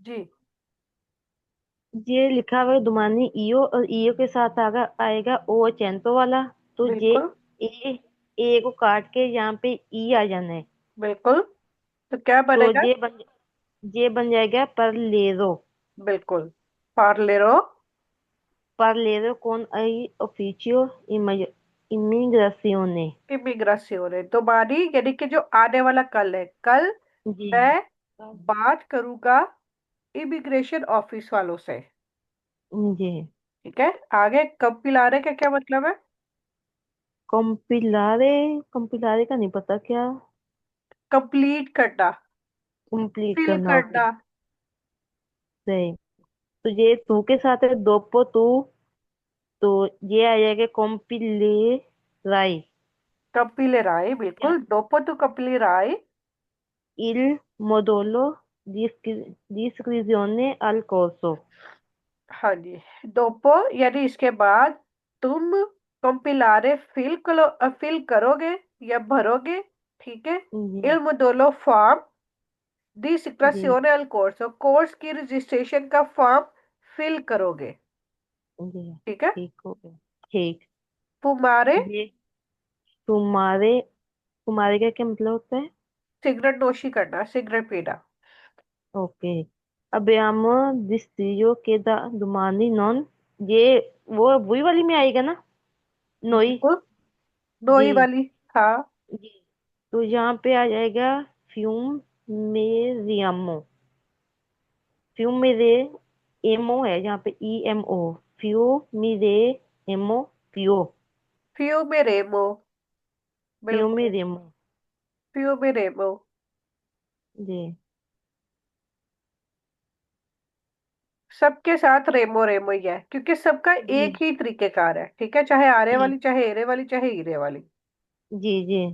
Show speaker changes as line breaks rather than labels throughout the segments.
जी।
ये लिखा हुआ है दुमानी ईयो, और ईयो के साथ आएगा ओ चैंतो वाला। तो ये
बिल्कुल।
ए को काट के यहाँ पे ई आ जाना है।
बिल्कुल। तो क्या
तो
बनेगा?
ये बन जाएगा पर लेरो।
बिल्कुल। पार्लेरो।
Parlero con el oficio इमिग्रासियोने।
इमिग्रासियोने तुम्हारी, यानी कि जो आने वाला कल है, कल
जी
मैं बात करूंगा इमिग्रेशन ऑफिस वालों से।
जी।
ठीक है। आगे कंपिलारे का क्या मतलब है?
कंपिलारे, कंपिलारे का नहीं पता क्या।
कंप्लीट करना।
कंप्लीट
फिल
करना, ओके।
करना।
सही। तो ये तू के साथ है दोपो तू। तो ये आ जाएगा कॉम्पिले राई।
कंपिलेराई, बिल्कुल, दोपो to कंपिलेराई।
il modulo di iscrizione al corso।
हाँ जी। दोपो यानी इसके बाद तुम कंपिलारे फिल करोगे या भरोगे। ठीक है।
जी
इल मोदोलो फॉर्म दी
जी
सिक्रेशियोने अल कोर्स, कोर्स की रजिस्ट्रेशन का फॉर्म फिल करोगे।
जी।
ठीक है।
ठीक हो गया। ठीक।
तुम्हारे
ये तुम्हारे तुम्हारे का क्या मतलब होता है?
सिगरेट नोशी करना, सिगरेट पीना।
Okay. abbiamo deciso che da domani non ये वो वही वाली में आएगा ना? नोई।
बिल्कुल। नोई
जी
वाली। हाँ।
जी। तो यहाँ पे आ जाएगा फ्यूम मेरियामो। फ्यूम मेरे एमओ है यहाँ पे, ई एम ओ। फ्यू मेरे एमो। फ्यू।
फ्यू में रेमो।
फ्यू
बिल्कुल।
मेरियमो।
फ्यू में रेमो।
जी
सबके साथ रेमो रेमो ही है, क्योंकि सबका
जी
एक ही तरीकेकार है। ठीक है, चाहे आरे
जी
वाली, चाहे एरे वाली, चाहे ईरे वाली।
जी जी।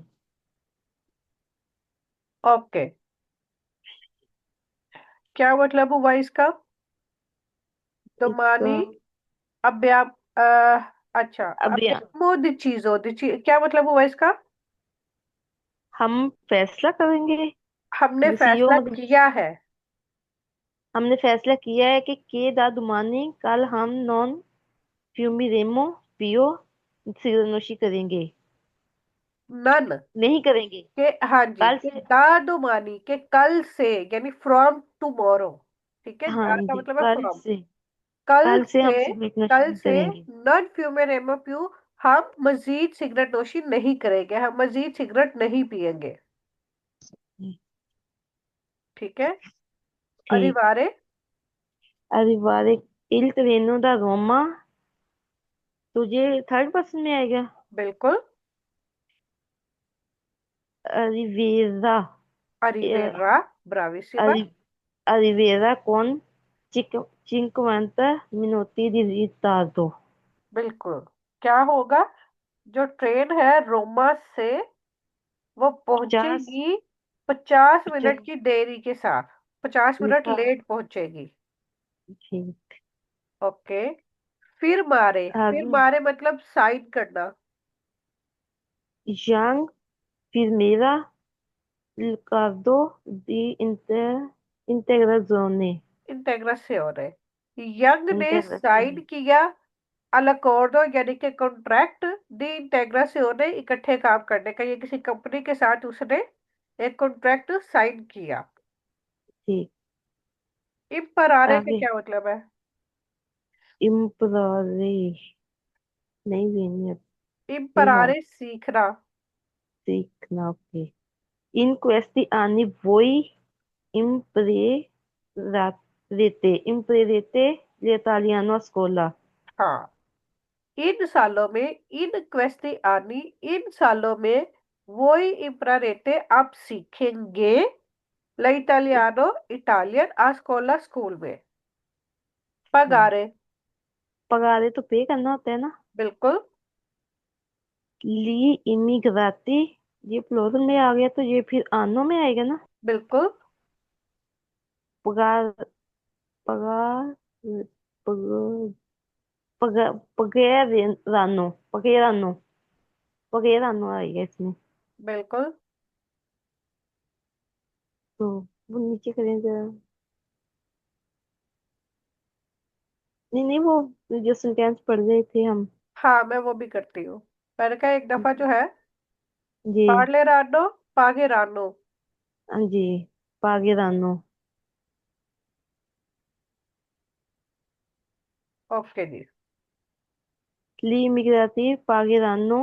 ओके। क्या मतलब हुआ इसका? तो
इसका
मानी अभ्या अच्छा।
अब
अभ्यामो दिचीजो क्या मतलब हुआ इसका?
हम फैसला करेंगे।
हमने
डिसीजन
फैसला
मतलब
किया है।
हमने फैसला किया है कि के दा दुमानी कल हम नॉन फ्यूमिरेमो पियो सिरोनोशी करेंगे।
नन
नहीं करेंगे।
के, हाँ जी,
कल
के
से।
दादो मानी के कल से, यानी फ्रॉम टुमारो। ठीक है,
हाँ
दा का
जी,
मतलब है
कल
फ्रॉम।
से।
कल
कल से हम
से।
सिगरेट
कल
नोशी
से
करेंगे।
नन फ्यूमेरेमो प्यू, हम मजीद सिगरेट नोशी नहीं करेंगे, हम मजीद सिगरेट नहीं पिएंगे। ठीक है।
ठीक।
अनिवार्य।
arrivare il treno da Roma। तुझे थर्ड पर्सन में आएगा।
बिल्कुल।
arriverà eh,
अरिवेरा। ब्राविसिमा।
arri- arriverà con 50 minuti di ritardo।
बिल्कुल। क्या होगा? जो ट्रेन है रोमा से, वो
50।
पहुंचेगी 50 मिनट
50
की देरी के साथ। 50 मिनट
रिटार्ड।
लेट पहुंचेगी।
ठीक।
ओके। फिर मारे, फिर
आगे
मारे मतलब साइन करना।
Jean firmerà il cardo di integrazione।
इंटेग्रासियोन है। यंग ने साइन
integrazione।
किया अलाकोर्डो, यानी कि कॉन्ट्रैक्ट दी इंटेग्रासियोन, इकट्ठे काम करने का, ये किसी कंपनी के साथ उसने एक कॉन्ट्रैक्ट साइन किया।
ठीक।
इम्परारे का
आगे
क्या मतलब है?
imparare, नहीं venire, नहीं हो
इम्परारे सीखना।
सीखना, okay. in questi anni voi imparerete l'italiano a scuola।
हाँ। इन सालों में, इन क्वेस्टी आनी, इन सालों में वही इम्प्रारेटे आप सीखेंगे लइटालियानो, इटालियन आ स्कूला, स्कूल में।
ठीक।
पगारे।
पगारे तो पे करना होता है ना।
बिल्कुल।
ली इमिग्राती, ये प्लूरल में आ गया तो ये फिर आनो में आएगा ना।
बिल्कुल।
पगार, पगार, पगार, पगार, पगेरानो, पगेरानो, पगेरानो आएगा इसमें।
बिल्कुल।
तो वो नीचे करें जरा। नहीं नहीं, वो जो सेंटेंस पढ़ रहे थे हम।
हाँ मैं वो भी करती हूँ। मैंने कहा एक दफा जो है,
जी।
पार्ले रानो पागे रानो।
हाँ जी। पागिरानो।
ओके जी।
L'immigrati pagheranno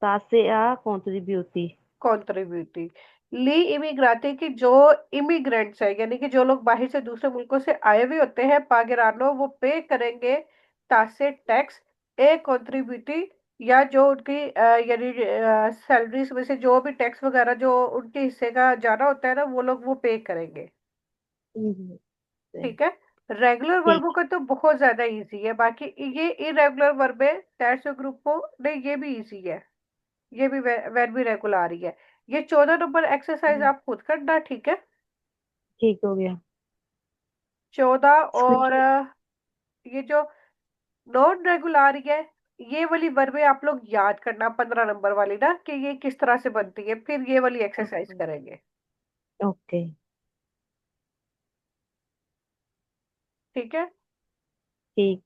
tasse a contributi।
कॉन्ट्रीब्यूटी। ली इमिग्राती की जो इमिग्रेंट्स है, यानी कि जो लोग बाहर से दूसरे मुल्कों से आए हुए होते हैं, पागेरानो वो पे करेंगे तासे टैक्स, ए कॉन्ट्रीब्यूटी, या जो उनकी यानी सैलरीज में से जो भी टैक्स वगैरह जो उनके हिस्से का जाना होता है ना, वो लोग वो पे करेंगे।
हम्म,
ठीक है। रेगुलर वर्बों
ठीक।
का तो बहुत ज्यादा इजी है, बाकी ये इरेगुलर वर्ब है, दैट्स ग्रुपो नहीं, ये भी इजी है। ये भी वेर भी रेगुलर ही है। ये 14 नंबर एक्सरसाइज आप खुद करना, ठीक है।
ठीक हो गया।
14 और
स्क्रीनशॉट।
ये जो नॉन रेगुलर है, ये वाली वर्बें आप लोग याद करना, 15 नंबर वाली ना, कि ये किस तरह से बनती है, फिर ये वाली एक्सरसाइज
ओके।
करेंगे।
ओके।
ठीक है।
ठीक।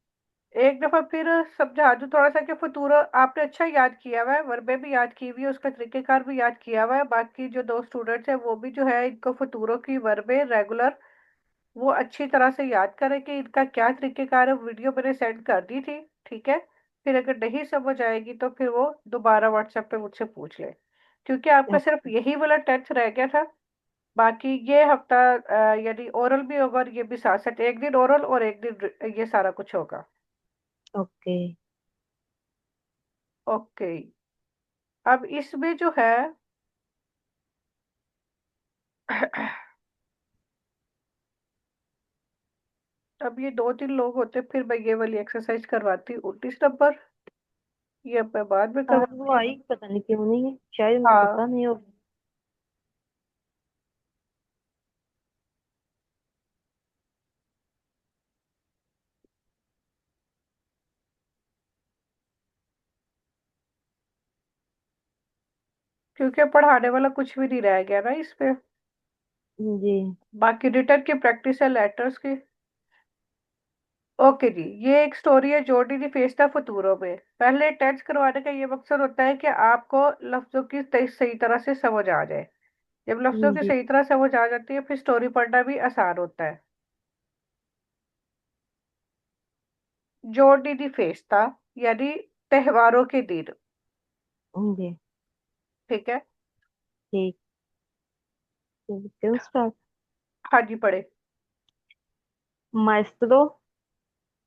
एक दफा फिर समझा दूं थोड़ा सा कि फतूरा आपने अच्छा याद किया हुआ है, वर्बे भी याद की हुई है, उसका तरीकेकार भी याद किया हुआ है। बाकी जो दो स्टूडेंट्स हैं वो भी जो है, इनको फतूरों की वर्बे रेगुलर वो अच्छी तरह से याद करें कि इनका क्या तरीकेकार है। वीडियो मैंने सेंड कर दी थी, ठीक है। फिर अगर नहीं समझ आएगी तो फिर वो दोबारा व्हाट्सएप पे मुझसे पूछ ले, क्योंकि आपका सिर्फ
ओके।
यही वाला टेस्ट रह गया था। बाकी ये हफ्ता यानी ओरल भी होगा, और ये भी साथ साथ एक दिन ओरल और एक दिन ये सारा कुछ होगा।
ओके।
ओके। अब इसमें जो है अब ये 2-3 लोग होते, फिर मैं ये वाली एक्सरसाइज करवाती 19 नंबर, ये अब मैं बाद में
आज वो
करवाती।
आई पता नहीं क्यों नहीं है, शायद उनको
हाँ,
पता नहीं हो।
क्योंकि पढ़ाने वाला कुछ भी नहीं रह गया ना इसमें।
जी।
बाकी रिटर्न की प्रैक्टिस है, लेटर्स की। ओके जी। ये एक स्टोरी है, जोड़ी दी फेस्टा फतूरो में। पहले टेंस करवाने का ये मकसद होता है कि आपको लफ्जों की सही तरह से समझ आ जाए। जब लफ्जों की
जी।
सही तरह समझ आ जाती है, फिर स्टोरी पढ़ना भी आसान होता है। जोड़ी दी फेस्टा यानी त्योहारों के दिन।
जी।
ठीक है।
ठीक। क्यों स्टार्ट।
हाँ जी, पढ़े।
Maestro,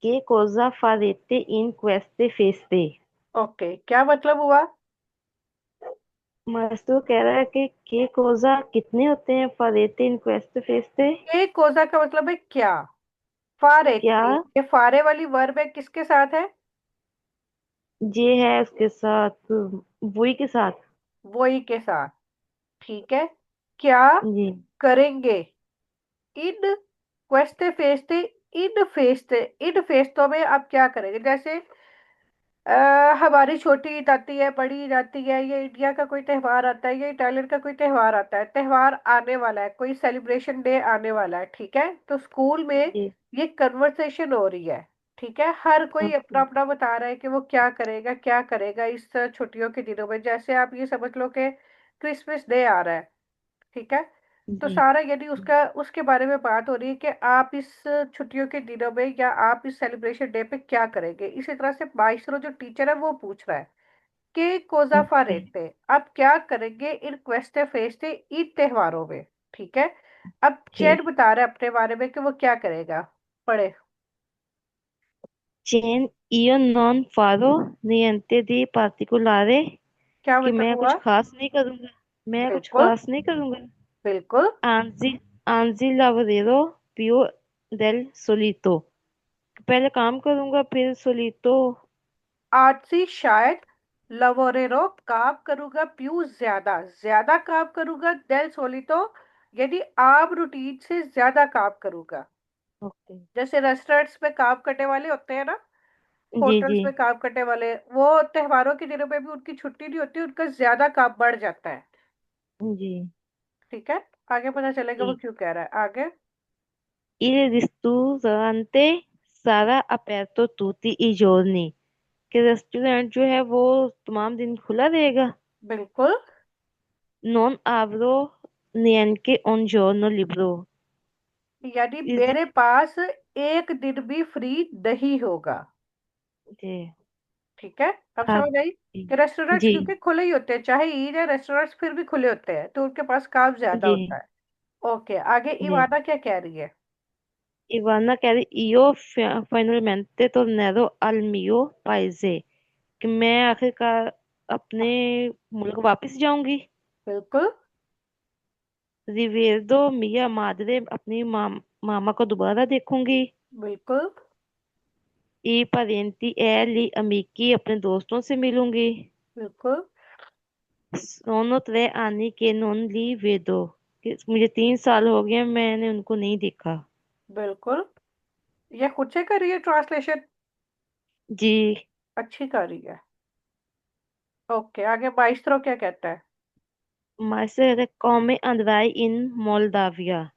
che cosa farete in queste feste?
Okay, क्या मतलब हुआ?
मास्टर कह रहा है कि के कोजा कितने होते हैं फारेते इन क्वेस्ट फेस्टे।
ये कोजा का मतलब है क्या।
क्या।
फारेते, ये फारे वाली वर्ब है, किसके साथ है?
जे है उसके साथ, वही के साथ।
वही के साथ। ठीक है। क्या
जी।
करेंगे इन क्वेस्टे फेस्टे, इन फेस्टे, इन फेस्तों में आप क्या करेंगे? जैसे हमारी छोटी ईद आती है, बड़ी ईद आती है, ये इंडिया का कोई त्योहार आता है, ये इटालियन का कोई त्योहार आता है, त्योहार आने वाला है, कोई सेलिब्रेशन डे आने वाला है, ठीक है। तो स्कूल में
जी।
ये कन्वर्सेशन हो रही है, ठीक है। हर कोई अपना
ओके।
अपना बता रहा है कि वो क्या करेगा, क्या करेगा इस छुट्टियों के दिनों में। जैसे आप ये समझ लो कि क्रिसमस डे आ रहा है, ठीक है। तो
जी।
सारा यदि उसका उसके बारे में बात हो रही है कि आप इस छुट्टियों के दिनों में या आप इस सेलिब्रेशन डे पे क्या करेंगे। इसी तरह से माइस्रो जो टीचर है वो पूछ रहा है कि कोजा
ओके।
फारेते, आप क्या करेंगे इन क्वेस्टे फेस्टे, इन त्योहारों में, ठीक है। अब चैन
ठीक।
बता रहा है अपने बारे में कि वो क्या करेगा। पढ़े।
Chain io non farò niente di particolare।
क्या
कि
मतलब
मैं
हुआ?
कुछ खास नहीं करूंगा। मैं कुछ
बिल्कुल,
खास नहीं करूंगा।
बिल्कुल।
Anzi, anzi lavorerò più del solito। पहले काम करूंगा फिर सोलितो।
आज से शायद लवोरेरो काम करूंगा, प्यू ज्यादा ज्यादा काम करूंगा, देल सोलितो यदि आप रूटीन से ज्यादा काम करूंगा।
ओके।
जैसे रेस्टोरेंट्स में काम करने वाले होते हैं ना,
जी।
होटल्स
जी।
में काम करने वाले, वो त्योहारों के दिनों में भी उनकी छुट्टी नहीं होती, उनका ज्यादा काम बढ़ जाता है।
जी।
ठीक है। आगे पता चलेगा वो
ठीक।
क्यों कह रहा है आगे।
Il ristorante सारा अपेर्तो tutti i giorni, कि रेस्टोरेंट जो है वो तमाम दिन खुला रहेगा।
बिल्कुल।
Non avrò neanche un giorno libero,
यानी
इस दिन।
मेरे पास एक दिन भी फ्री नहीं होगा।
जी।
ठीक है। अब
हाँ
समझ आई
जी।
कि रेस्टोरेंट्स
जी।
क्योंकि खुले ही होते हैं, चाहे ईद है रेस्टोरेंट्स फिर भी खुले होते हैं, तो उनके पास काम ज्यादा
जी।
होता है। ओके, आगे
जी।
इवाना क्या कह रही है?
इवाना कह रही, io finalmente tornerò al mio paese, कि मैं आखिरकार अपने मुल्क वापस जाऊंगी।
बिल्कुल।
रिवेdo mia madre, अपनी मामा को दोबारा देखूंगी।
बिल्कुल।
ई parenti e gli amici, अपने दोस्तों से मिलूंगी।
बिल्कुल।
सोनो 3 anni che non li vedo, कि मुझे 3 साल हो गए मैंने उनको नहीं देखा।
बिल्कुल। ये खुद से कर रही है ट्रांसलेशन।
जी।
अच्छी कर रही है। ओके, आगे माइस्ट्रो क्या कहता है?
Ma se come andrai in Moldavia,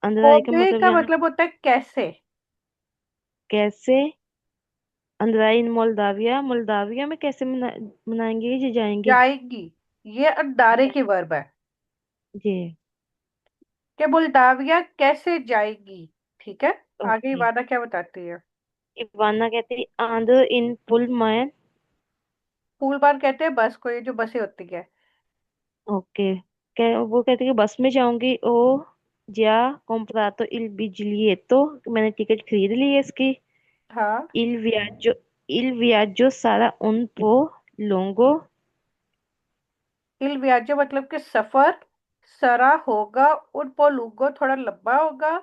अंदर का
कोबे
मतलब
का
यहाँ
मतलब होता है कैसे।
कैसे। अंदर इन मोल्दाविया, मोल्दाविया में कैसे मनाएंगे जी, जाएंगे।
जाएगी, ये अंडारे
जा-
की वर्ब है
जी।
कि बुल्गारिया कैसे जाएगी। ठीक है। आगे
ओके।
इवाना क्या बताती है?
इवाना कहती है आंध्र इन पुलमैन।
फूल बार कहते हैं बस को, ये जो बसें होती है।
ओके। वो कहती है कि बस में जाऊंगी ओ, जा comprato il biglietto, मैंने टिकट खरीद ली है इसकी।
हाँ।
il viaggio il viaggio sarà un po' lungo,
इल वियाggio मतलब कि सफर, सरा होगा, उन पोलूगो थोड़ा लंबा होगा।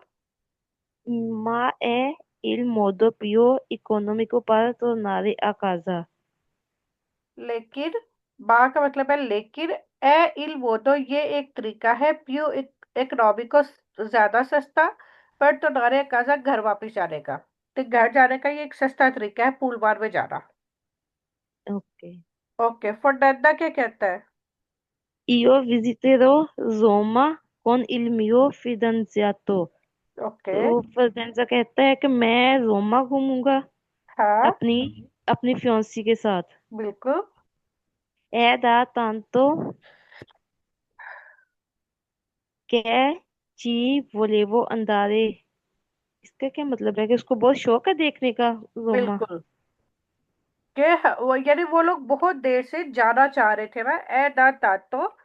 ma è il modo più economico per tornare a casa।
लेकिन बा का मतलब है लेकिन, ए इल वो तो ये एक तरीका है, प्यू इकोनॉमिको ज्यादा सस्ता, पर तो नारे काजा घर वापस जाने का। तो घर जाने का ये एक सस्ता तरीका है पूल बार में जाना।
ओके।
ओके, फर्नांडा क्या कहता है?
Io visiterò Roma con il mio fidanzato,
okay.
तो फिडेंजा कहता है कि मैं रोमा घूमूंगा
हाँ।
अपनी अपनी फियांसी के साथ।
बिल्कुल।
è da tanto che ci volevo andare, इसका क्या मतलब है कि उसको बहुत शौक है देखने का रोमा।
बिल्कुल के वो यानी वो लोग बहुत देर से जाना चाह रहे थे ना, ए दा तातो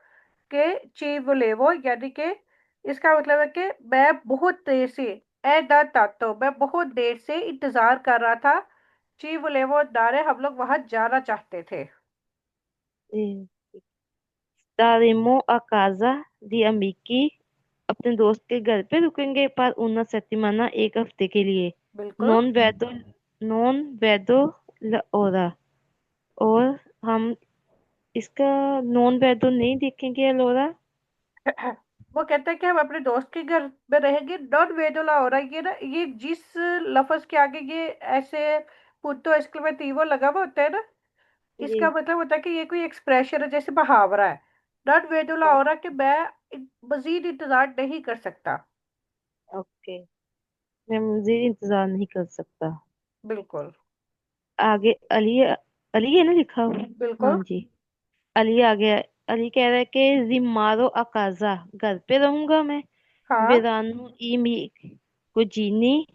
के चीवलेवो, यानी कि इसका मतलब है कि मैं बहुत देर से, ए दा तातो मैं बहुत देर से इंतजार कर रहा था, चीवलेवो दारे हम लोग वहां जाना चाहते थे।
जी। staremo a casa di amici, अपने दोस्त के घर पे रुकेंगे पर una settimana, 1 हफ्ते के लिए।
बिल्कुल।
non vedo non vedo l'ora, और हम इसका नॉन वेदो नहीं देखेंगे अलोरा।
वो कहता है कि हम अपने दोस्त के घर में रहेंगे, नॉन वेदोला हो रहा है ये ना, ये जिस लफ्ज के आगे ये ऐसे पुट्टो एक्सक्लेमेटिवो लगा हुआ होता है ना, इसका
जी।
मतलब होता है कि ये कोई एक्सप्रेशन है, जैसे मुहावरा है। नॉट वेदुला हो रहा कि मैं मजीद इंतजार नहीं कर सकता।
ओके। मैं मुझे इंतजार नहीं कर सकता।
बिल्कुल।
आगे अली, अली है ना लिखा हुआ। हाँ
बिल्कुल।
जी। अली आ गया। अली कह रहा है कि जिमारो अकाजा, घर पे रहूंगा मैं।
हाँ।
वेरानो ई मी कुजीनी,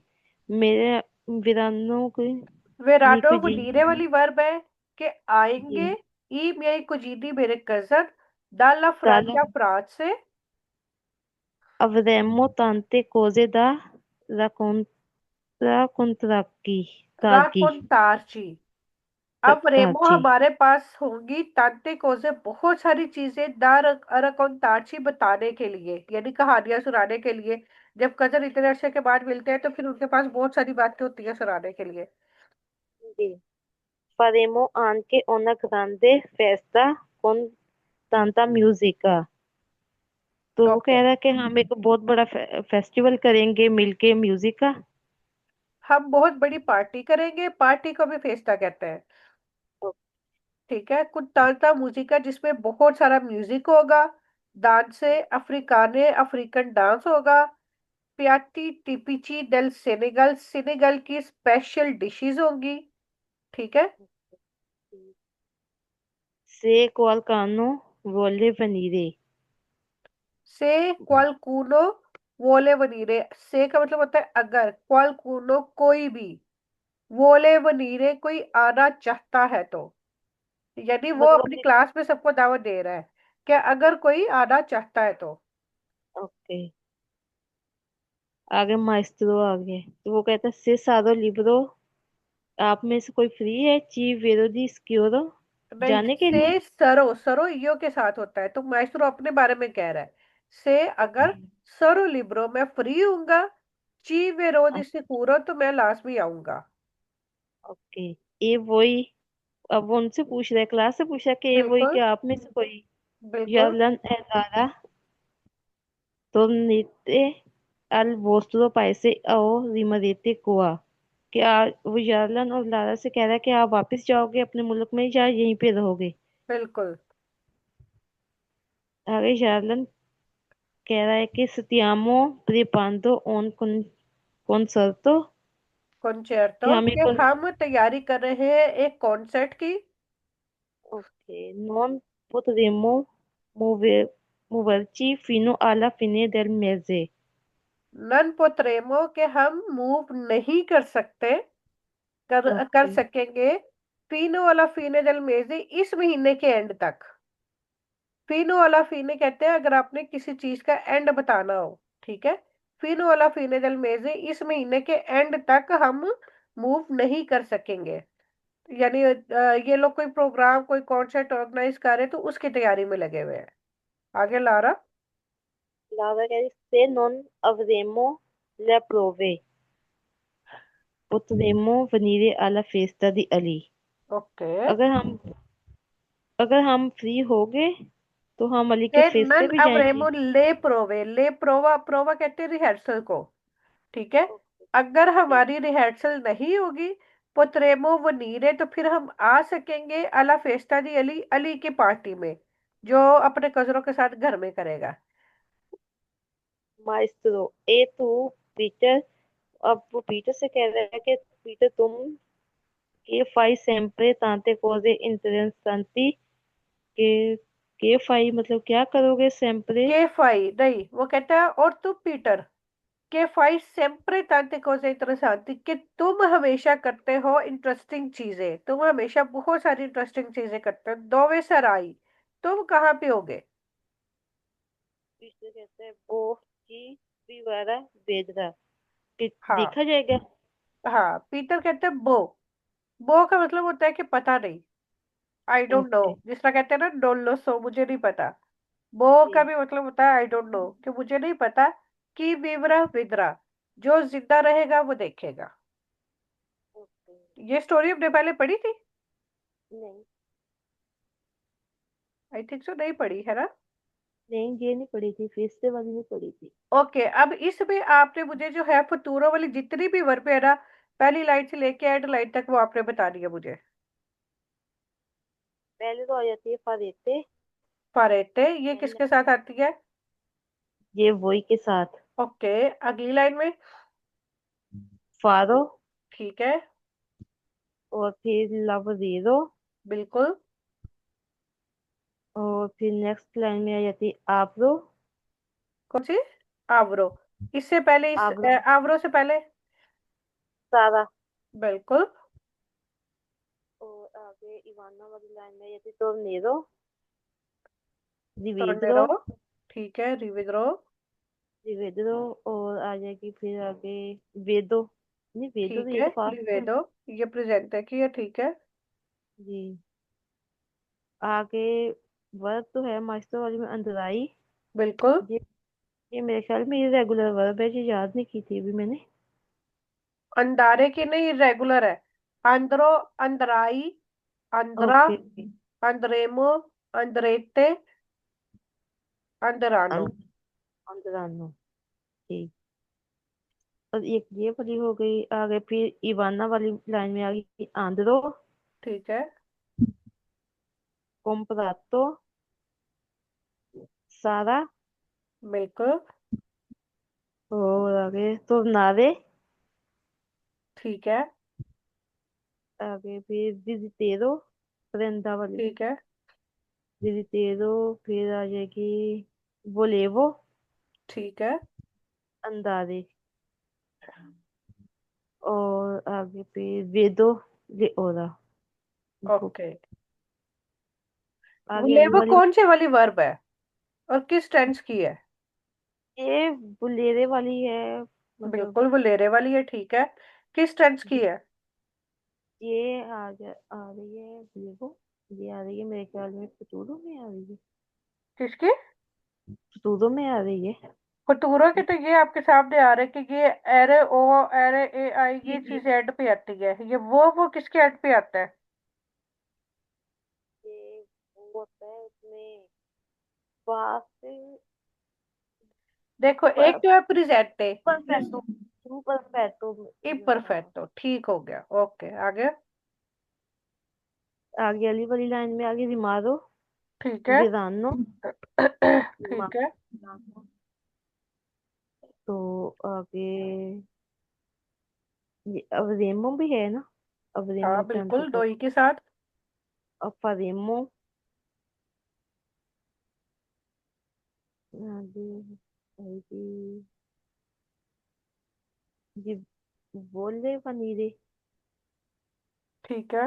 मेरे वेरानो को मी
वेराडो वडीरे
कुजीनी।
वाली वर्ब है कि आएंगे।
जी।
ई मेरी कुजीनी मेरे कजन, डाला
दालो
फ्रांचा फ्रांस से।
avremmo tante cose da raccontarci targi
राकुन तारची। अब रेमो
tarci।
हमारे पास होंगी तांत्रिकों से बहुत सारी चीजें दार अरकौन तारची बताने के लिए, यानी कहानियां सुनाने के लिए। जब कजन इतने अरसे के बाद मिलते हैं तो फिर उनके पास बहुत सारी बातें होती है सुनाने के लिए।
जी। Faremo anche una grande festa con tanta musica, तो वो
ओके।
कह रहा है कि हम एक बहुत बड़ा फेस्टिवल करेंगे मिलके म्यूजिक का।
हम बहुत बड़ी पार्टी करेंगे, पार्टी को भी फेस्टा कहते हैं। ठीक है, कुछ तांता मूजिका जिसमें बहुत सारा म्यूजिक होगा। डांस से अफ्रीकाने अफ्रीकन डांस होगा। पियाती टिपिची डेल सेनेगल, सेनेगल की स्पेशल डिशेज होंगी। ठीक है।
से क्वालकानो वोले वनीरे।
से क्वालकुनो वोले वनीरे, से का मतलब होता है अगर, क्वालकुनो कोई भी, वोले वनीरे कोई आना चाहता है तो, यानी वो
मतलब
अपनी
कि
क्लास में सबको दावत दे रहा है कि अगर कोई आना चाहता है तो।
ओके। आगे माइस्त्रो आ गए तो वो कहता है से सारो लिब्रो, आप में से कोई फ्री है ची वेरो दी स्क्योरो,
नहीं,
जाने के लिए।
से सरो, सरो यो के साथ होता है, तो माइस्ट्रो अपने बारे में कह रहा है। से अगर
ओके।
सरो लिब्रो मैं फ्री हूंगा, ची वे रोज
अच्छा,
सिक्योरो तो मैं लास्ट में आऊंगा।
ओके। ये वही, अब वो उनसे पूछ रहा है, क्लास से पूछ रहा है कि ये वही
बिल्कुल।
कि आप में से कोई
बिल्कुल।
Yarlan Elara tornete al vostro paese o rimanete qua। क्या वो यारलन और लारा से कह रहा है कि आप वापस जाओगे अपने मुल्क में या यहीं पे रहोगे।
बिल्कुल।
आगे यारलन कह रहा है कि stiamo preparando un concerto, कि
कंचेरतो
हम एक
के हम तैयारी कर रहे हैं एक कॉन्सर्ट की।
Okay non potremo mover moverci fino alla fine del mese।
नन पोत्रेमो के हम मूव नहीं कर सकते, कर
ओके।
सकेंगे, फीनो वाला फीने दल मेजे इस महीने के एंड तक। फीनो वाला फीने कहते हैं अगर आपने किसी चीज का एंड बताना हो। ठीक है। फीनो वाला फीने दल मेजे इस महीने के एंड तक हम मूव नहीं कर सकेंगे, यानी ये लोग कोई प्रोग्राम कोई कॉन्सर्ट ऑर्गेनाइज कर रहे हैं तो उसकी तैयारी में लगे हुए हैं। आगे लारा।
लारा कह रही se non avremo le prove potremmo venire alla festa di Ali।
Okay.
अगर हम अगर हम फ्री हो गए तो हम अली के
ये
फेस्ट पे
नन
भी जाएंगे।
अवरेमो ले प्रोवे, ले प्रोवा, प्रोवा कहते हैं रिहर्सल को। ठीक है। अगर
ओके।
हमारी रिहर्सल नहीं होगी, पोत्रेमो व नीरे, तो फिर हम आ सकेंगे अला फेस्टा दी अली, अली की पार्टी में, जो अपने कजरों के साथ घर में करेगा।
माइस्ट्रो ए तू पीटर, अब वो पीटर से कह रहा है कि पीटर तुम के फाई sempre tante cose interessanti, के फाई मतलब क्या करोगे sempre।
के फाई नहीं, वो कहता है और तू पीटर, के फाई सेम्प्रे तांते कोसे इंटरेसांती, कि तुम हमेशा करते हो इंटरेस्टिंग चीजें, तुम हमेशा बहुत सारी इंटरेस्टिंग चीजें करते हो, दोवे सराई, तुम कहाँ पे होगे।
पीटर कहता है वो की विवारा बेदरा, कि
हाँ।
देखा जाएगा।
हाँ, पीटर कहते हैं बो का मतलब होता है कि पता नहीं, आई डोंट नो।
ओके।
जिस तरह कहते हैं ना डोंट नो सो, मुझे नहीं पता। बो का
जी।
भी मतलब होता है आई डोंट नो, कि मुझे नहीं पता। कि विवरा विदरा, जो जिंदा रहेगा वो देखेगा।
ओके।
ये स्टोरी हमने पहले पढ़ी थी।
नहीं,
आई थिंक सो नहीं पढ़ी है ना।
नहीं ये नहीं पढ़ी थी, फेस्टे वाली नहीं पढ़ी थी।
ओके, अब इसमें आपने मुझे जो है फतूरों वाली जितनी भी वर्ब है ना, पहली लाइन से लेके एंड लाइन तक वो आपने बता दिया मुझे।
पहले तो आ जाती है फारेते,
फरेटे, ये
एंड
किसके साथ आती है।
ये वही के साथ
ओके। अगली लाइन में।
फारो,
ठीक है।
और फिर लवरेरो,
बिल्कुल।
और फिर नेक्स्ट लाइन में आ जाती है आब्रो।
कौन सी। आवरो। इससे पहले इस
आब्रो
आवरो से पहले।
सारा।
बिल्कुल।
और आगे इवाना वाली लाइन में आ जाती है टोर्नेडो, रिवेद्रो,
टोर्नेडो। ठीक है, रिविद्रो।
रिवेद्रो, और आ जाएगी फिर आगे वेदो। नहीं, वेदो तो
ठीक
ये
है,
तो पास्ट है।
लिवेदो। ये प्रेजेंट है कि ये ठीक है।
जी। आगे वर्ब तो है मास्टर वाली में अंदराई।
बिल्कुल।
ये ये मेरे ख्याल में ये रेगुलर वर्ब है, ये याद नहीं की थी अभी मैंने।
अंधारे की नहीं, रेगुलर है। अंदरो, अंदराई, अंदरा,
ओके ओके।
अंदरेमो, अंदरेते, अंदरानो।
अंदरानो। ठीक। और एक ये वाली हो गई, आगे फिर इवाना वाली लाइन में आ गई आंद्रो,
ठीक है।
comprato सारा,
बिल्कुल।
और आगे तो नारे।
ठीक है।
आगे फिर विजिटेरो, परिंदा वाली।
ठीक है।
विजिटेरो। फिर आ जाएगी वोलेवो,
ठीक है।
अंदाजे। और आगे पे वेदो, लेओरा। बुक।
ओके।
आगे अगली
बुलेवा
वाली।
कौन से वाली वर्ब है और किस टेंस की है?
ये बुलेरे वाली है, मतलब।
बिल्कुल बुलेरे वाली है, ठीक है। किस टेंस की है?
ये आ रही है बुलेरो। ये आ रही है मेरे ख्याल में फतूरों में आ रही है।
किसकी?
फतूरों में आ रही है।
फतूरो के तो ये आपके सामने आ रहा है कि ये एरे ओ, एरे ए आई,
जी
ये
जी।
चीज एंड पे आती है। ये वो किसके एंड पे आता है?
ये वो होता है उसमें पास से।
देखो, एक तो है प्रेजेंटे,
परफेक्टो। परफेक्टो में हाँ।
इम्परफेक्टो, ठीक हो गया। ओके, आगे।
आगे वाली वाली लाइन में आगे रिमारो,
ठीक है।
विरानो।
ठीक है।
रिमारो। तो आगे ये अवरेमो भी है ना।
हाँ
अवरेमो टेम्पो
बिल्कुल,
तो।
डोई के साथ।
अफरेमो। आगे आएगी जी, बोले पनीरे।
ठीक है।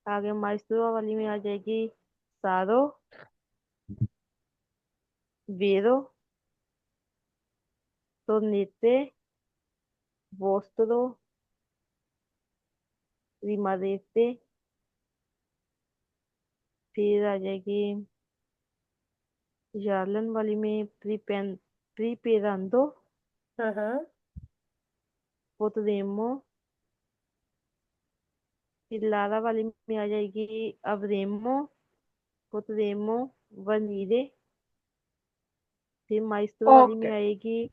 आगे माइस्त्रो वाली में आ जाएगी सारो, वेरो, tornete, vostro, rimarrete। फिर आ जाएगी जार्लन वाली में प्रीपेरांदो,
हाँ हाँ।
पोतरेमो। फिर लारा वाली में आ जाएगी अवरेमो, पोतरेमो, वनीरे। फिर माइस्त्रो वाली में
ओके।
आएगी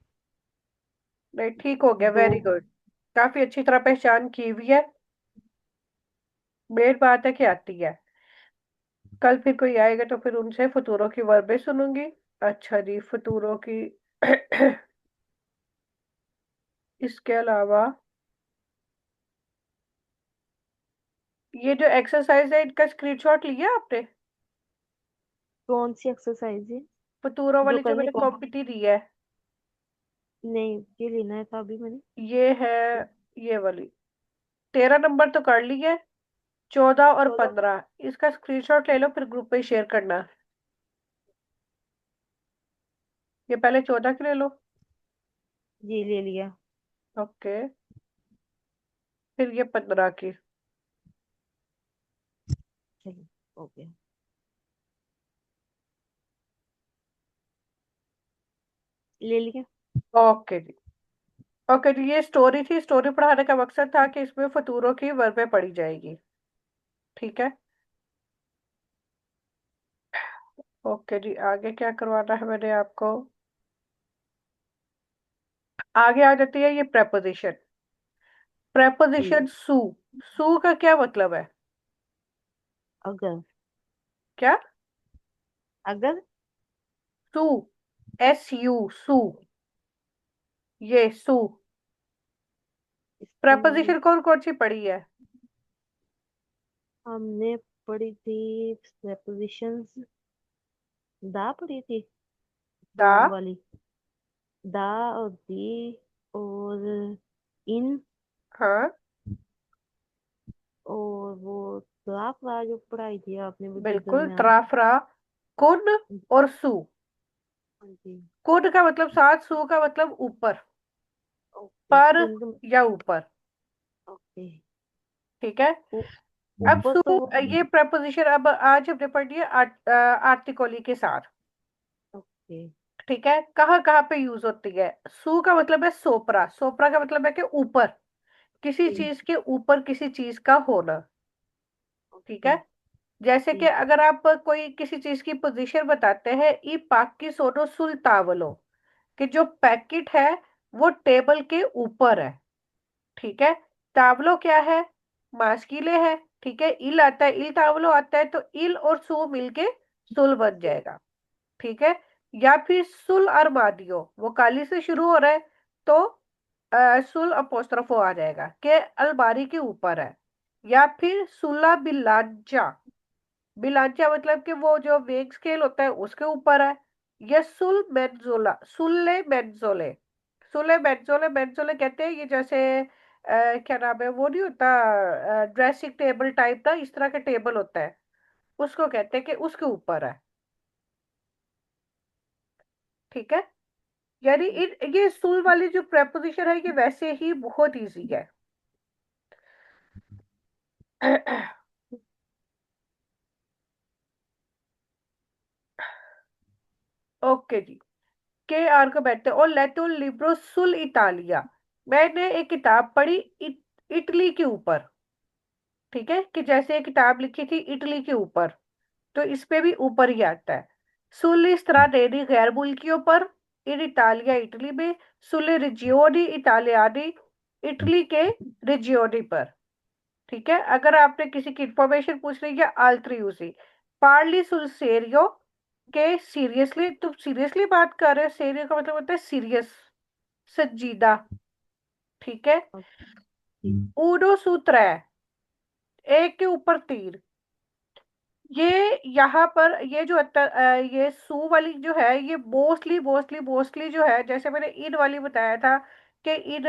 नहीं, ठीक हो गया,
दो।
Very good. काफी अच्छी तरह पहचान की हुई है। मेन बात है कि आती है। कल फिर कोई आएगा तो फिर उनसे फतूरों की वर्बें सुनूंगी। अच्छा जी, फतूरों की। इसके अलावा ये जो एक्सरसाइज है, इनका स्क्रीनशॉट लिया आपने?
कौन सी एक्सरसाइज है
फतूरों
जो
वाली जो
करने
मैंने
को।
कॉम्पिटी दी है।
नहीं, ये लेना है था अभी मैंने।
ये है, ये वाली। 13 नंबर तो कर ली है। 14 और 15, इसका स्क्रीनशॉट ले लो, फिर ग्रुप पे शेयर करना। ये पहले 14 की ले लो।
जी ले लिया।
ओके। फिर ये 15 की।
चलिए। ओके। ले लिया।
ओके जी। ओके जी, ये स्टोरी थी। स्टोरी पढ़ाने का मकसद था कि इसमें फतूरों की वर्बें पढ़ी जाएगी। ठीक है। ओके जी, आगे क्या करवाना है मैंने आपको? आगे आ जाती है ये प्रेपोजिशन।
जी।
प्रेपोजिशन सू। सू का क्या मतलब है?
अगर।
क्या?
अगर।
सू, एस यू, सू। ये सू।
इसका
प्रेपोजिशन कौन कौन सी पढ़ी है?
हमने पढ़ी थी prepositions। दा पढ़ी थी,
दा।
फ्रॉम वाली। दा और दी और इन।
हाँ
और वो द्राफ वाला जो पढ़ाई थी आपने वो के
बिल्कुल,
दरमियान।
त्राफरा। कुन और सू।
हाँ जी।
कुन का मतलब साथ, सू का मतलब ऊपर।
ओके
पर
कुंद।
या ऊपर।
ओके।
ठीक है।
ऊ-
अब
ऊपर
सू,
तो वो।
ये प्रपोजिशन अब आज हमने पढ़ी है आर्टिकली के साथ।
ओके।
ठीक है, कहाँ कहाँ पे यूज होती है? सू का मतलब है सोपरा। सोपरा का मतलब है कि ऊपर, किसी
जी।
चीज के ऊपर किसी चीज का होना। ठीक
ओके।
है। जैसे कि
जी।
अगर आप कोई किसी चीज की पोजीशन बताते हैं, ई पाकी सोनो सुलतावलो, कि जो पैकेट है वो टेबल के ऊपर है। ठीक है। तावलो क्या है? मास्किले है। ठीक है, इल आता है, इल तावलो आता है, तो इल और सु मिलके सुल बन जाएगा। ठीक है। या फिर सुल अरमादियो, वो काली से शुरू हो रहा है, तो सुल अपोस्ट्रोफो आ जाएगा के अलमारी के ऊपर है। या फिर सुला बिलांचा, बिलांचा मतलब कि वो जो वेग स्केल होता है उसके ऊपर है। या सुल मेंजोला, सुल्ले मेंजोले, सुले मेंजोले, मेंजोले कहते हैं ये जैसे क्या नाम है वो नहीं होता, ड्रेसिंग टेबल टाइप का इस तरह का टेबल होता है, उसको कहते हैं कि उसके ऊपर है। ठीक है। यानी ये सुल वाली जो प्रेपोजिशन है ये वैसे ही बहुत इजी है। ओके जी। के आर को बैठते और लेटो लिब्रो सुल इटालिया, मैंने एक किताब पढ़ी इटली के ऊपर। ठीक है, कि जैसे एक किताब लिखी थी इटली के ऊपर, तो इस पे भी ऊपर ही आता है। सुल स्त्राडेनी गैर मुल्कियों पर, इन इटालिया इटली में, सुले रिजियोनी इटालियानी इटली के रिजियोनी पर। ठीक है, अगर आपने किसी की इंफॉर्मेशन पूछ ली या आल्ट्री उसी, पार्ली सुल सेरियो के सीरियसली, तुम सीरियसली बात कर रहे हो, सेरियो का मतलब होता है सीरियस, संजीदा। ठीक है। ऊडो सूत्र है, एक के ऊपर तीर। ये यहाँ पर ये जो ये सू वाली जो है ये मोस्टली जो है, जैसे मैंने इन वाली बताया था कि इन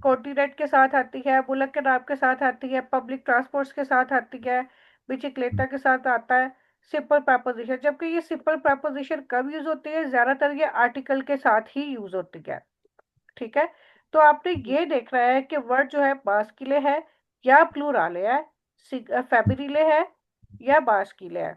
कॉन्टिनेंट के साथ आती है, बुलक के नाम के साथ आती है, पब्लिक ट्रांसपोर्ट्स के साथ आती है, बिचिक्लेटा के साथ आता है सिंपल प्रपोजिशन। जबकि ये सिंपल प्रपोजिशन कब यूज होती है, ज्यादातर ये आर्टिकल के साथ ही यूज होती है। ठीक है। तो आपने ये देखना है कि वर्ड जो है मास्कुलिन है या प्लूराले है, फेमिनिले है या मास्कुलिन है।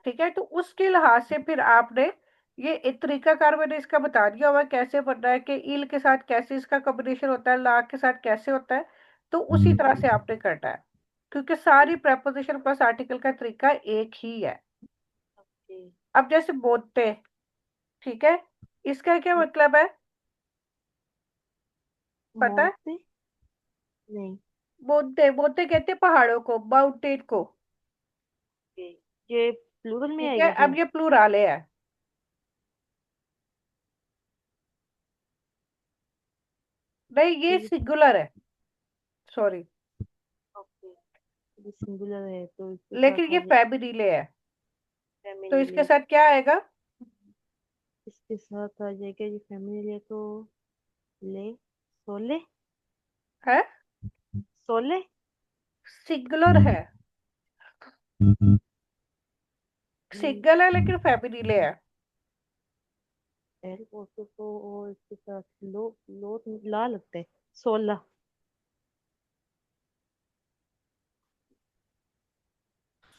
ठीक है, तो उसके लिहाज से फिर आपने ये एक तरीकाकार मैंने इसका बता दिया हुआ है कैसे बनना है, कि इल के साथ कैसे इसका कॉम्बिनेशन होता है, ला के साथ कैसे होता है, तो उसी तरह से आपने करना है, क्योंकि सारी प्रेपोजिशन प्लस आर्टिकल का तरीका एक ही है। अब जैसे बोलते, ठीक है, इसका क्या मतलब है पता है?
मोंटे नहीं।
बोलते बोलते कहते हैं पहाड़ों को, माउंटेन को।
ओके, ये प्लूरल में
ठीक है,
आएगा क्या?
अब ये प्लूराले है, नहीं ये
ये
सिंगुलर है, सॉरी,
ओके, ये सिंगुलर है तो इसके साथ
लेकिन
आ
ये
जाए
फेमिनिले है, तो इसके
फेमिनिले।
साथ क्या आएगा?
इसके साथ आ जाएगा ये फेमिनिले तो ले सोले,
है,
सोले।
सिंगुलर है, सिंगल है लेकिन फेमिनिले है।
एल ऑटो को और इसके साथ लो, लो ला लगता है, सोला।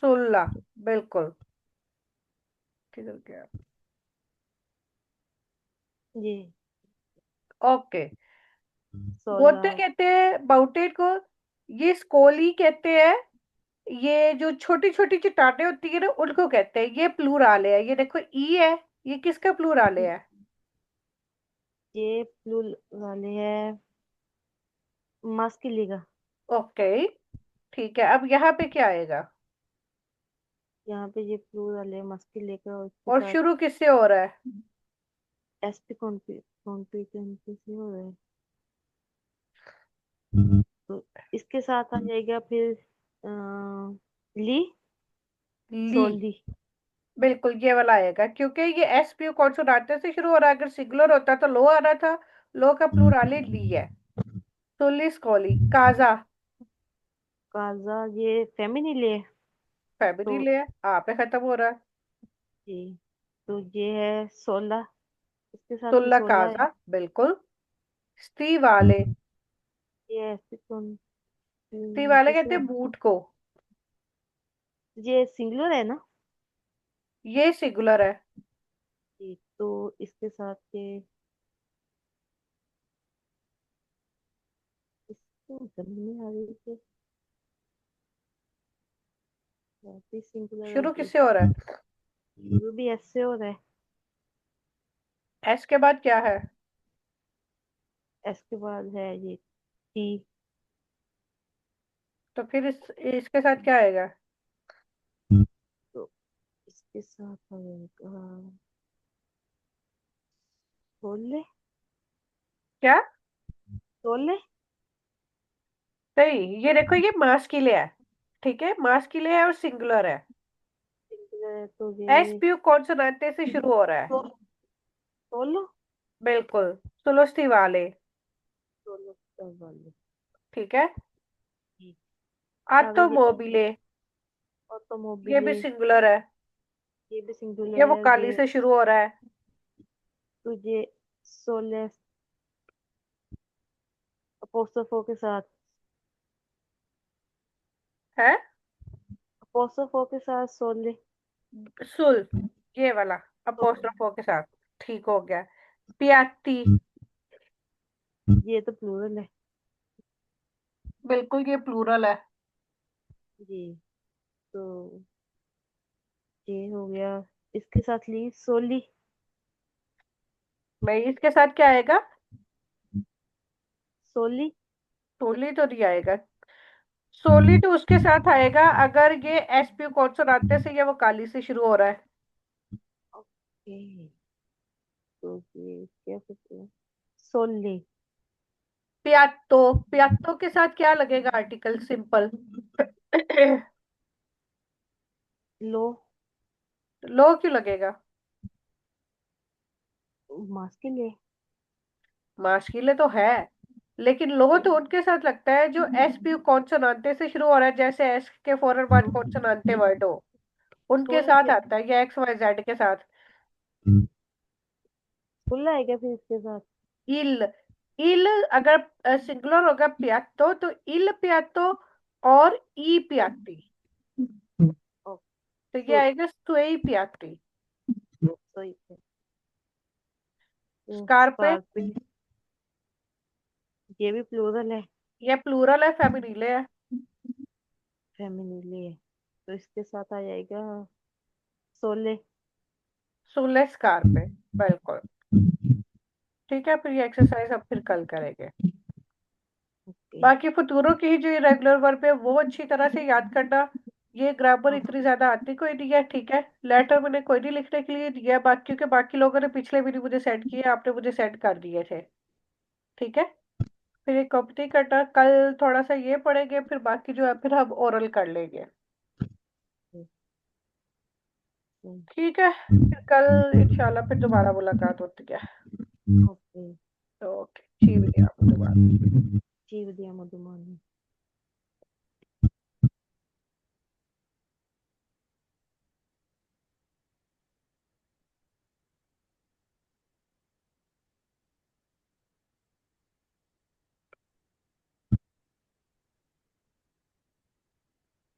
सोलह, बिल्कुल। किधर गया?
ये
ओके।
सोला।
बोलते कहते हैं माउंटेन को, ये स्कोली कहते हैं, ये जो छोटी छोटी चट्टानें होती है ना उनको कहते हैं, ये प्लूराल है, ये देखो ई है, ये किसका प्लूराल है?
ये प्लूल वाले है मास्किली का।
ओके। ठीक है, अब यहाँ पे क्या आएगा?
यहाँ पे ये प्लूल वाले मास्किली का और इसके
और
साथ
शुरू किससे हो रहा है?
एस पे कॉम्पिटेंसी से हो रहा है। तो इसके साथ आ जाएगा फिर ली,
ली,
सोली।
बिल्कुल ये वाला आएगा, क्योंकि ये एस पी कॉन्सोनांट से शुरू हो रहा है, अगर सिंगुलर होता तो लो आ रहा था, लो का प्लूराल ली है। सोली स्कोली काजा,
काजा ये फेमिनिले है
फेमिनिल
तो
है, आ पे खत्म हो रहा है।
ये, तो ये है सोला, इसके साथ भी
सुल्ला
सोला है।
काजा, बिल्कुल। स्त्री वाले,
ये ऐसे कौन
स्त्री वाले
कैसे
कहते
हो,
हैं बूट को,
ये सिंगुलर है ना?
ये सिंगुलर है।
ये तो इसके साथ के इसको समझ नहीं आ रही है, वापिस सिंगुलर हो
शुरू
गई।
किससे हो रहा है?
ये भी ऐसे हो रहा है।
एस के बाद क्या है?
इसके बाद है ये टी,
तो फिर इसके साथ क्या आएगा?
तो इसके साथ आएगा सोले।
क्या?
सोले।
नहीं, ये देखो, ये मास्किले है। ठीक है, मास्किले है और सिंगुलर है।
सिंगुलर है तो
एस
ये
पी कॉन्सोनेंट से शुरू हो रहा है।
सो, सोलो।
बिल्कुल। सुलो वाले।
सोलो वाले।
ठीक है।
ठीक। अगर ये
ऑटोमोबिले। ये भी
ऑटोमोबिले,
सिंगुलर है।
ये भी
ये
सिंगुलर
वो
है
काली
ये।
से शुरू हो रहा है।
तुझे सोले अपोस्ट्रोफो के साथ,
है।
अपोस्ट्रोफो के साथ सोले।
सुल। ये वाला।
सोले।
अपोस्ट्रोफो के साथ। ठीक हो गया। पियाती।
ये तो प्लूरल है।
बिल्कुल, ये प्लूरल है।
जी। तो ये हो गया। इसके साथ ली सोली।
मैं इसके साथ क्या आएगा?
सोली।
सोली तो नहीं आएगा। सोली तो उसके साथ आएगा अगर ये एस पी कॉन्सोनेंट से या वो काली से शुरू हो रहा है।
ओके। तो ये क्या कहते हैं? सोली।
पियात्तो। पियात्तो के साथ क्या लगेगा आर्टिकल? सिंपल।
लो।
लो क्यों लगेगा?
मास के लिए।
मास्किले तो है, लेकिन लो तो उनके साथ लगता है जो एस पी कॉन्सोनांटे से शुरू हो रहा है, जैसे एस के फॉरन वन कॉन्सोनांटे वर्ड हो। उनके
सोल
साथ
क्या?
आता है, या एक्स वाई जेड के साथ।
खुला है क्या फिर इसके साथ?
इल। इल। अगर सिंगुलर होगा पियात्तो, तो इल पियात्तो और ई पियाती।
ओ,
तो ये
सो,
आएगा सुई पियाती।
सही है। तो
स्कारपे।
स्कारपी, ये भी प्लूरल है।
ये प्लूरल है, फेमिनिले है।
फेमिनिले है। तो इसके साथ आ जाएगा सोले।
सुले स्कारपे। बिल्कुल। ठीक है, फिर ये एक्सरसाइज अब फिर कल करेंगे।
ओके।
बाकी फतूरों की ही जो रेगुलर वर्ब है वो अच्छी तरह से याद करना। ये ग्रामर
हाँ।
इतनी ज्यादा आती कोई नहीं है, ठीक है। लेटर मैंने कोई नहीं लिखने के लिए दिया है, बाकी क्योंकि बाकी लोगों ने पिछले भी नहीं मुझे सेंड किए, आपने मुझे सेंड कर दिए थे। ठीक है। फिर ये कॉपी करना, कल थोड़ा सा ये पढ़ेंगे, फिर बाकी जो है फिर हम ओरल कर लेंगे। ठीक है, फिर कल इंशाल्लाह फिर दोबारा मुलाकात होती है।
ओके।
ओके, जी, बढ़िया।
जीव दिया मधुमान।